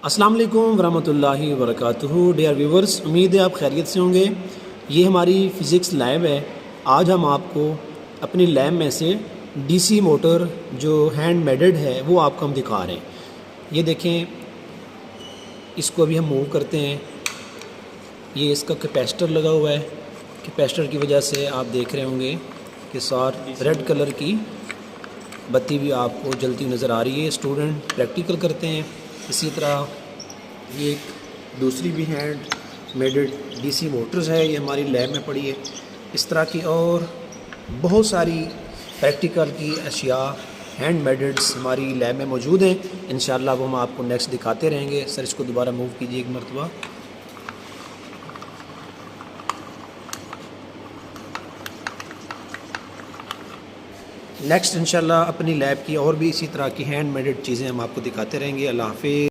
अस्सलाम वालेकुम वरहमतुल्लाहि वबरकातुहू। डियर व्यूवर्स, उम्मीद है आप खैरियत से होंगे। ये हमारी फ़िज़िक्स लैब है। आज हम आपको अपनी लैब में से डीसी मोटर जो हैंड मेडेड है वो आपको हम दिखा रहे हैं। ये देखें, इसको अभी हम मूव करते हैं। ये इसका कैपेसिटर लगा हुआ है। कैपेसिटर की वजह से आप देख रहे होंगे कि सार रेड कलर की बत्ती भी आपको जलती नज़र आ रही है। स्टूडेंट प्रैक्टिकल करते हैं। इसी तरह ये एक दूसरी भी हैंड मेडेड डीसी मोटर्स है, ये हमारी लैब में पड़ी है। इस तरह की और बहुत सारी प्रैक्टिकल की अशिया हैंड मेडेड्स हमारी लैब में मौजूद हैं। इंशाल्लाह वो हम आपको नेक्स्ट दिखाते रहेंगे। सर, इसको दोबारा मूव कीजिए एक मरतबा। नेक्स्ट इंशाल्लाह अपनी लैब की और भी इसी तरह की हैंड मेडेड चीज़ें हम आपको दिखाते रहेंगे। अल्लाह हाफ़िज़।